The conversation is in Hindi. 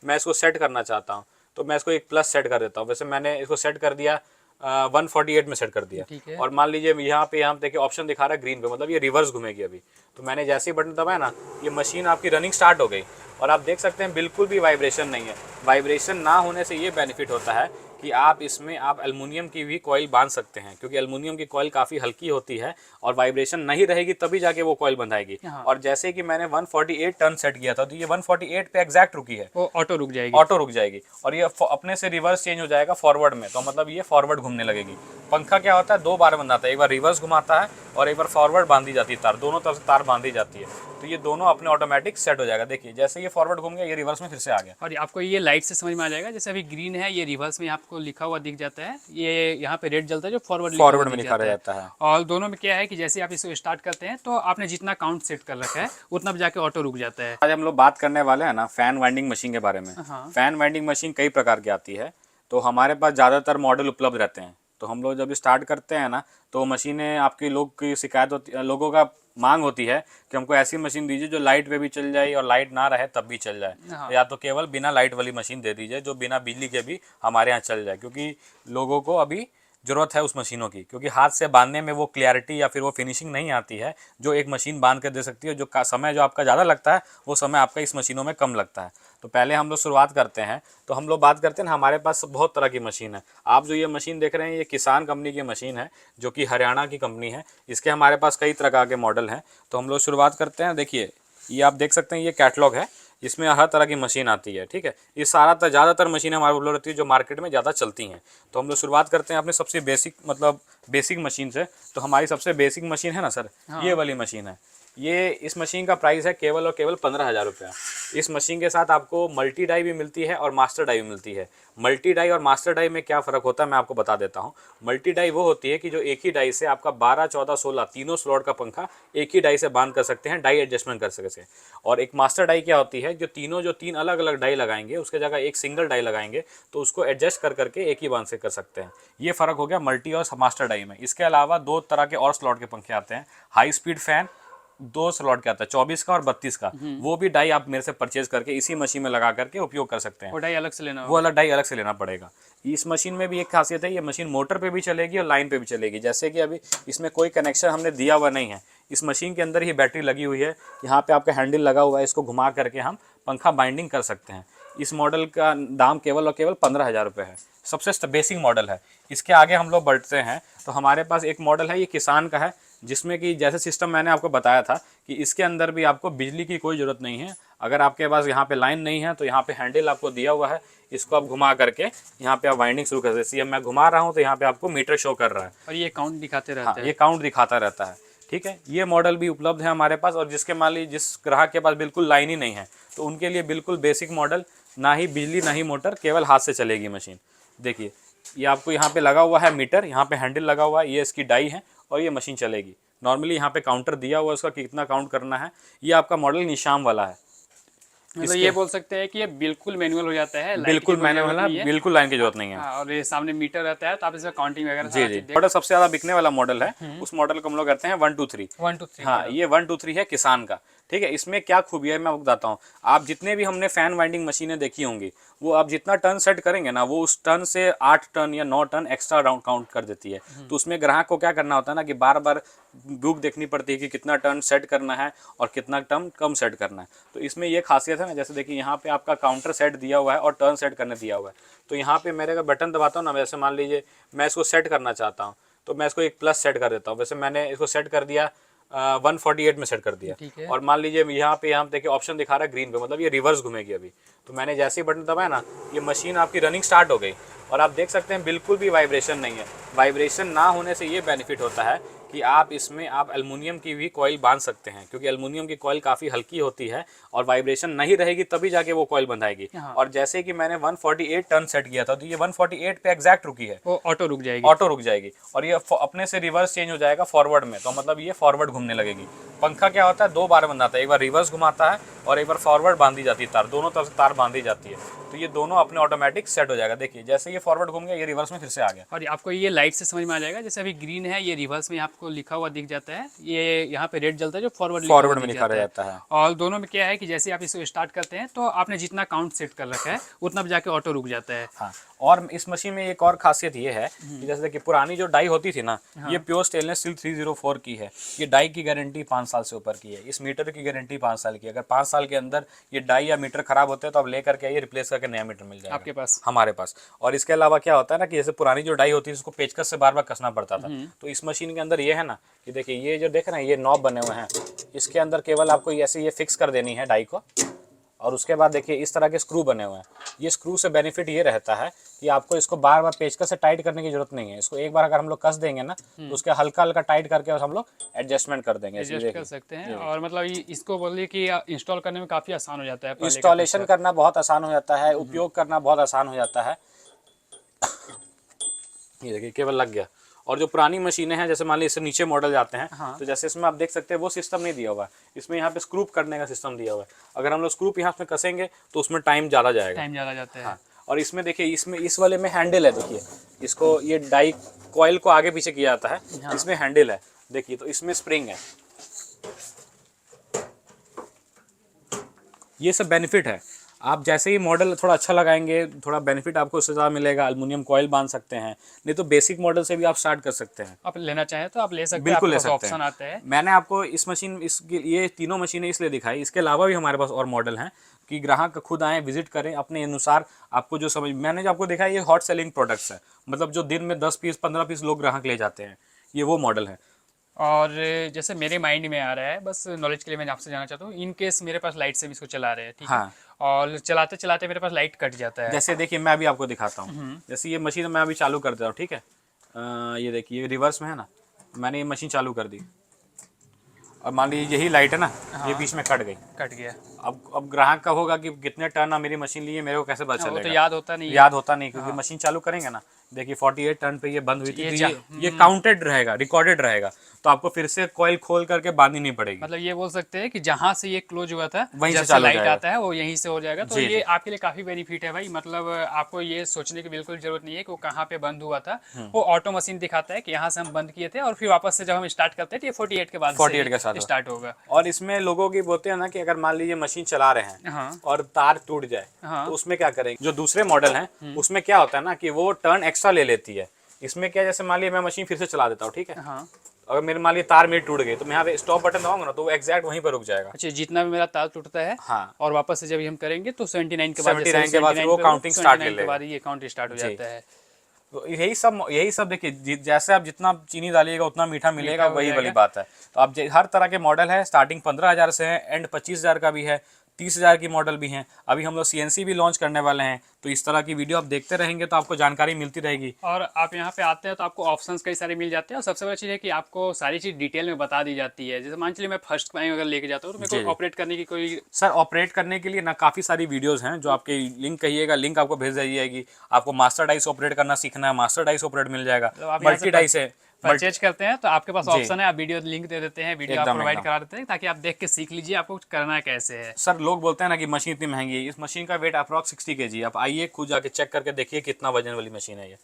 मैं इसको सेट करना चाहता हूँ तो मैं इसको एक प्लस सेट कर देता हूँ। वैसे मैंने इसको सेट कर दिया 148 में सेट कर दिया। ठीक है। और मान लीजिए यहाँ पे देखिए ऑप्शन दिखा रहा है ग्रीन पे, मतलब ये रिवर्स घूमेगी अभी। तो मैंने जैसे ही बटन दबाया ना, ये मशीन आपकी रनिंग स्टार्ट हो गई। और आप देख सकते हैं बिल्कुल भी वाइब्रेशन नहीं है। वाइब्रेशन ना होने से ये बेनिफिट होता है कि आप इसमें आप एल्युमिनियम की भी कॉइल बांध सकते हैं, क्योंकि एल्युमिनियम की कॉइल काफ़ी हल्की होती है और वाइब्रेशन नहीं रहेगी तभी जाके वो कॉइल बंधाएगी। हाँ। और जैसे कि मैंने 148 टर्न सेट किया था तो ये 148 पे एग्जैक्ट रुकी है, वो ऑटो रुक जाएगी। ऑटो रुक जाएगी। और ये अपने से रिवर्स चेंज हो जाएगा फॉरवर्ड में, तो मतलब ये फॉरवर्ड घूमने लगेगी। पंखा क्या होता है, दो बार बंधाता है, एक बार रिवर्स घुमाता है और एक बार फॉरवर्ड बांधी जाती है तार, दोनों तरफ से तार बांधी जाती है। तो ये दोनों अपने ऑटोमेटिक सेट हो जाएगा। देखिए जैसे ये फॉरवर्ड घूम गया, ये रिवर्स में फिर से आ गया। और आपको ये लाइट से समझ में आ जाएगा, जैसे अभी ग्रीन है ये रिवर्स में आपको लिखा हुआ दिख जाता है, ये यहाँ पे रेड जलता है जो फॉरवर्ड लिखा हुआ फॉरवर्ड में दिख लिखा रह जाता जाता है। और दोनों में क्या है कि जैसे आप इसको स्टार्ट करते हैं तो आपने जितना काउंट सेट कर रखा है उतना जाके ऑटो रुक जाता है। आज हम लोग बात करने वाले हैं ना फैन वाइंडिंग मशीन के बारे में। हाँ। फैन वाइंडिंग मशीन कई प्रकार की आती है, तो हमारे पास ज़्यादातर मॉडल उपलब्ध रहते हैं। तो हम लोग जब स्टार्ट करते हैं ना, तो मशीनें आपकी लोग की शिकायत होती, लोगों का मांग होती है कि हमको ऐसी मशीन दीजिए जो लाइट पे भी चल जाए और लाइट ना रहे तब भी चल जाए। हाँ। या तो केवल बिना लाइट वाली मशीन दे दीजिए जो बिना बिजली के भी हमारे यहाँ चल जाए, क्योंकि लोगों को अभी ज़रूरत है उस मशीनों की, क्योंकि हाथ से बांधने में वो क्लियरिटी या फिर वो फिनिशिंग नहीं आती है जो एक मशीन बांध कर दे सकती है। जो समय जो आपका ज़्यादा लगता है वो समय आपका इस मशीनों में कम लगता है। तो पहले हम लोग शुरुआत करते हैं, तो हम लोग बात करते हैं ना, हमारे पास बहुत तरह की मशीन है। आप जो ये मशीन देख रहे हैं ये किसान कंपनी की मशीन है, जो कि हरियाणा की कंपनी है। इसके हमारे पास कई प्रकार के मॉडल हैं। तो हम लोग शुरुआत करते हैं। देखिए ये आप देख सकते हैं, ये कैटलॉग है, इसमें हर तरह की मशीन आती है। ठीक है, ये सारा ज़्यादातर मशीन हमारे उपलब्ध रहती है जो मार्केट में ज़्यादा चलती हैं। तो हम लोग शुरुआत करते हैं अपने सबसे बेसिक मतलब बेसिक मशीन से। तो हमारी सबसे बेसिक मशीन है ना सर, हाँ। ये वाली मशीन है। ये इस मशीन का प्राइस है केवल और केवल 15,000 रुपया। इस मशीन के साथ आपको मल्टी डाई भी मिलती है और मास्टर डाई भी मिलती है। मल्टी डाई और मास्टर डाई में क्या फ़र्क होता है मैं आपको बता देता हूँ। मल्टी डाई वो होती है कि जो एक ही डाई से आपका 12, 14, 16 तीनों स्लॉट का पंखा एक ही डाई से बांध कर सकते हैं, डाई एडजस्टमेंट कर सकते हैं। और एक मास्टर डाई क्या होती है, जो तीन अलग अलग डाई लगाएंगे उसके जगह एक सिंगल डाई लगाएंगे तो उसको एडजस्ट कर करके एक ही बांध से कर सकते हैं। ये फ़र्क हो गया मल्टी और मास्टर डाई में। इसके अलावा दो तरह के और स्लॉट के पंखे आते हैं। हाई स्पीड फैन दो स्लॉट का आता है, 24 का और 32 का। वो भी डाई आप मेरे से परचेज करके इसी मशीन में लगा करके उपयोग कर सकते हैं। वो डाई अलग से लेना वो होगा। अलग डाई अलग से लेना पड़ेगा। इस मशीन में भी एक खासियत है, ये मशीन मोटर पे भी चलेगी और लाइन पे भी चलेगी। जैसे कि अभी इसमें कोई कनेक्शन हमने दिया हुआ नहीं है, इस मशीन के अंदर ही बैटरी लगी हुई है। यहाँ पे आपका हैंडल लगा हुआ है, इसको घुमा करके हम पंखा बाइंडिंग कर सकते हैं। इस मॉडल का दाम केवल और केवल 15,000 रुपये है। सबसे बेसिक मॉडल है। इसके आगे हम लोग बढ़ते हैं तो हमारे पास एक मॉडल है, ये किसान का है, जिसमें कि जैसे सिस्टम मैंने आपको बताया था कि इसके अंदर भी आपको बिजली की कोई ज़रूरत नहीं है। अगर आपके पास यहाँ पे लाइन नहीं है तो यहाँ पे हैंडल आपको दिया हुआ है, इसको आप घुमा करके यहाँ पे आप वाइंडिंग शुरू कर सकते हैं। मैं घुमा रहा हूँ तो यहाँ पे आपको मीटर शो कर रहा है और ये काउंट दिखाते हाँ, रहता ये है। काउंट दिखाता रहता है। ठीक है, ये मॉडल भी उपलब्ध है हमारे पास। और जिसके मान लीजिए जिस ग्राहक के पास बिल्कुल लाइन ही नहीं है तो उनके लिए बिल्कुल बेसिक मॉडल, ना ही बिजली ना ही मोटर, केवल हाथ से चलेगी मशीन। देखिए ये आपको यहाँ पे लगा हुआ है मीटर, यहाँ पे हैंडल लगा हुआ है, ये इसकी डाई है और ये मशीन चलेगी। नॉर्मली यहाँ पे काउंटर दिया हुआ है उसका कितना काउंट करना है। ये आपका मॉडल निशाम वाला है। मतलब ये बोल सकते हैं कि ये बिल्कुल मैनुअल हो जाता है, लाइट की बिल्कुल कोई मैंने जरूरत बोला, नहीं है। बिल्कुल लाइन की जरूरत नहीं है। हाँ, और ये सामने मीटर रहता है तो आप इसमें काउंटिंग वगैरह जी सारा जी, चीज देख। मॉडल सबसे ज़्यादा बिकने वाला मॉडल है, उस मॉडल को हम लोग कहते हैं 123। 1 2 3। हाँ, ये 123 है किसान का। ठीक है, इसमें क्या खूबी है मैं आपको बताता हूँ। आप जितने भी हमने फैन वाइंडिंग मशीनें देखी होंगी, वो आप जितना टर्न सेट करेंगे ना, वो उस टर्न से 8 टर्न या 9 टर्न एक्स्ट्रा राउंड काउंट कर देती है। तो उसमें ग्राहक को क्या करना होता है ना कि बार बार बुक देखनी पड़ती है कि कितना टर्न सेट करना है और कितना टर्न कम सेट करना है। तो इसमें ये खासियत है ना, जैसे देखिए यहाँ पे आपका काउंटर सेट दिया हुआ है और टर्न सेट करने दिया हुआ है। तो यहाँ पे मेरे अगर बटन दबाता हूँ ना, वैसे मान लीजिए मैं इसको सेट करना चाहता हूँ तो मैं इसको एक प्लस सेट कर देता हूँ। वैसे मैंने इसको सेट कर दिया 148 में सेट कर दिया। ठीक है। और मान लीजिए यहाँ पे देखिए ऑप्शन दिखा रहा है ग्रीन पे, मतलब ये रिवर्स घूमेगी अभी। तो मैंने जैसे ही बटन दबाया ना, ये मशीन आपकी रनिंग स्टार्ट हो गई। और आप देख सकते हैं बिल्कुल भी वाइब्रेशन नहीं है। वाइब्रेशन ना होने से ये बेनिफिट होता है कि आप इसमें आप एल्युमिनियम की भी कॉइल बांध सकते हैं, क्योंकि एल्युमिनियम की कॉइल काफ़ी हल्की होती है और वाइब्रेशन नहीं रहेगी तभी जाके वो कॉइल बंधाएगी। हाँ। और जैसे कि मैंने 148 टर्न सेट किया था तो ये 148 पे एग्जैक्ट रुकी है, वो ऑटो रुक जाएगी। ऑटो रुक जाएगी। और ये अपने से रिवर्स चेंज हो जाएगा फॉरवर्ड में, तो मतलब ये फॉरवर्ड घूमने लगेगी। पंखा क्या होता है, दो बार बंधाता है, एक बार रिवर्स घुमाता है और एक बार फॉरवर्ड बांधी जाती है तार, दोनों तरफ से तार बांधी जाती है। तो ये दोनों अपने ऑटोमेटिक सेट हो जाएगा। देखिए जैसे ये फॉरवर्ड घूम गया, ये रिवर्स में फिर से आ गया। और आपको ये लाइट से समझ में आ जाएगा, जैसे अभी ग्रीन है ये रिवर्स में आपको आपको लिखा हुआ दिख जाता है, ये यहाँ पे रेड जलता है जो फॉरवर्ड में लिखा रहता है। और दोनों में क्या है कि जैसे आप इसको स्टार्ट करते हैं तो आपने जितना काउंट सेट कर रखा है उतना पे जाके ऑटो रुक जाता है। हाँ, और इस मशीन में एक और खासियत ये है कि जैसे कि पुरानी जो डाई होती थी ना, ये प्योर स्टेनलेस स्टील 304 की है। ये डाई की गारंटी 5 साल से ऊपर की है। इस मीटर की गारंटी 5 साल की है। अगर 5 साल के अंदर ये डाई या मीटर खराब होते हैं तो आप लेकर के आइए, रिप्लेस करके नया मीटर मिल जाएगा आपके पास। हमारे पास। और इसके अलावा क्या होता है ना कि जैसे पुरानी जो डाई होती है उसको पेचकस से बार बार कसना पड़ता था, तो इस मशीन के अंदर ये है ना कि देखिए ये जो देख रहे हैं ये नॉब बने हुए हैं, इसके अंदर केवल आपको ऐसे ये फिक्स कर देनी है डाई को। और उसके बाद देखिए इस तरह के स्क्रू बने हुए हैं। ये स्क्रू से बेनिफिट ये रहता है कि आपको इसको बार बार पेचकस से टाइट करने की जरूरत नहीं है। इसको एक बार अगर हम लोग कस देंगे ना तो उसके हल्का हल्का टाइट करके हम लोग एडजस्टमेंट कर देंगे। एडजस्ट कर सकते हैं। और मतलब इसको बोलिए कि इंस्टॉल करने में काफ़ी आसान हो जाता है, इंस्टॉलेशन करना बहुत आसान हो जाता है, उपयोग करना बहुत आसान हो जाता है। ये देखिए केबल लग गया। और जो पुरानी मशीनें हैं जैसे मान लीजिए इससे नीचे मॉडल जाते हैं, हाँ। तो जैसे इसमें आप देख सकते हैं वो सिस्टम नहीं दिया हुआ है। इसमें यहाँ पे स्क्रूप करने का सिस्टम दिया हुआ है। अगर हम लोग स्क्रूप यहाँ पे कसेंगे तो उसमें टाइम ज़्यादा जाएगा। टाइम ज़्यादा जाता है। हाँ। और इसमें देखिए इसमें इस वाले में हैंडल है। देखिए इसको ये डाई कॉइल को आगे पीछे किया जाता है। हाँ। इसमें हैंडल है देखिए, तो इसमें स्प्रिंग है। ये सब बेनिफिट है। आप जैसे ही मॉडल थोड़ा अच्छा लगाएंगे, थोड़ा बेनिफिट आपको उससे ज़्यादा मिलेगा। एल्युमिनियम कॉइल बांध सकते हैं, नहीं तो बेसिक मॉडल से भी आप स्टार्ट कर सकते हैं। आप लेना चाहें तो आप ले सकते हैं, बिल्कुल ले आपके पास सकते हैं। ऑप्शन आते हैं। मैंने आपको इस मशीन ये तीनों मशीनें इसलिए दिखाई, इसके अलावा भी हमारे पास और मॉडल हैं कि ग्राहक खुद आएँ, विजिट करें, अपने अनुसार आपको जो समझ। मैंने जो आपको दिखाया ये हॉट सेलिंग प्रोडक्ट्स है, मतलब जो दिन में 10 पीस 15 पीस लोग ग्राहक ले जाते हैं, ये वो मॉडल है। और जैसे मेरे माइंड में आ रहा है, बस नॉलेज के लिए मैं आपसे जानना चाहता हूँ, इन केस मेरे पास लाइट से भी इसको चला रहे हैं, ठीक है, हाँ। और चलाते चलाते मेरे पास लाइट कट जाता है। जैसे देखिए मैं अभी आपको दिखाता हूँ। जैसे ये मशीन मैं अभी चालू कर देता हूँ, ठीक है। ये देखिए रिवर्स में है ना, मैंने ये मशीन चालू कर दी और मान लीजिए यही लाइट है ना, ये बीच में कट गई। कट गया। अब ग्राहक का होगा कि कितने टर्न मेरी मशीन ली है, मेरे को कैसे पता वो चलेगा? तो याद होता नहीं है। याद होता नहीं, क्योंकि मशीन चालू करेंगे ना, देखिए 48 टर्न पे ये बंद हुई थी, तो ये काउंटेड रहेगा, रिकॉर्डेड रहेगा, तो आपको फिर से कॉइल खोल करके बांधनी नहीं पड़ेगी। मतलब ये बोल सकते हैं कि जहाँ से ये क्लोज हुआ था वहीं से जब से चालू हो लाइट जाएगा। आता है वो यहीं से हो जाएगा। तो जी, ये जी। आपके लिए काफी बेनिफिट है भाई। मतलब आपको ये सोचने की बिल्कुल जरूरत नहीं है कि वो कहाँ पे बंद हुआ था। वो ऑटो मशीन दिखाता है कि यहाँ से हम बंद किए थे और फिर वापस से जब हम स्टार्ट करते हैं तो ये 48 के बाद 48 के साथ स्टार्ट होगा। और इसमें लोगों की बोलते हैं ना कि अगर मान लीजिए मशीन चला रहे हैं हाँ। और तार टूट जाए, हाँ। तो उसमें क्या करेंगे? जो दूसरे मॉडल हैं उसमें क्या होता है ना कि वो टर्न एक्स्ट्रा ले लेती है। इसमें क्या, जैसे मान लीजिए मैं मशीन फिर से चला देता हूँ, ठीक है। हाँ। अगर मेरे मान लीजिए तार मेरी टूट गई तो मैं यहाँ पे स्टॉप बटन दबाऊंगा ना तो वो एग्जैक्ट वहीं पर रुक जाएगा। अच्छा, जितना भी मेरा तार टूटता है, हाँ। और वापस से जब हम करेंगे तो 79 के बाद 79 के बाद फिर वो काउंटिंग स्टार्ट ले 79 के लेगा। बाद ये काउंट स्टार्ट हो जाता है। तो यही सब देखिए, जैसे आप जितना चीनी डालिएगा उतना मीठा मिलेगा, हो वही वाली जाएगा। बात है। तो आप हर तरह के मॉडल है, स्टार्टिंग 15,000 से है, एंड 25,000 का भी है, 30,000 की मॉडल भी हैं। अभी हम लोग CNC भी लॉन्च करने वाले हैं, तो इस तरह की वीडियो आप देखते रहेंगे तो आपको जानकारी मिलती रहेगी। और आप यहाँ पे आते हैं तो आपको ऑप्शंस कई सारे मिल जाते हैं, और सबसे बड़ी चीज़ है कि आपको सारी चीज़ डिटेल में बता दी जाती है। जैसे मान चलिए मैं फर्स्ट टाइम अगर लेके जाता हूँ तो मेरे को ऑपरेट करने की कोई। सर ऑपरेट करने के लिए ना काफ़ी सारी वीडियोस हैं, जो आपके लिंक कहिएगा, लिंक आपको भेज दी जाएगी। आपको मास्टर डाइस ऑपरेट करना सीखना है, मास्टर डाइस ऑपरेट मिल जाएगा। आप यहाँ से मल्टी डाइस है, परचेज करते हैं तो आपके पास ऑप्शन है, आप वीडियो लिंक दे देते हैं, वीडियो आप एकदम, प्रोवाइड एकदम। करा देते हैं ताकि आप देख के सीख लीजिए आपको करना कैसे है। सर लोग बोलते हैं ना कि मशीन इतनी महंगी है, इस मशीन का वेट अप्रॉक्स 60 kg। आप आइए खुद जाके चेक करके देखिए कितना वजन वाली मशीन है ये।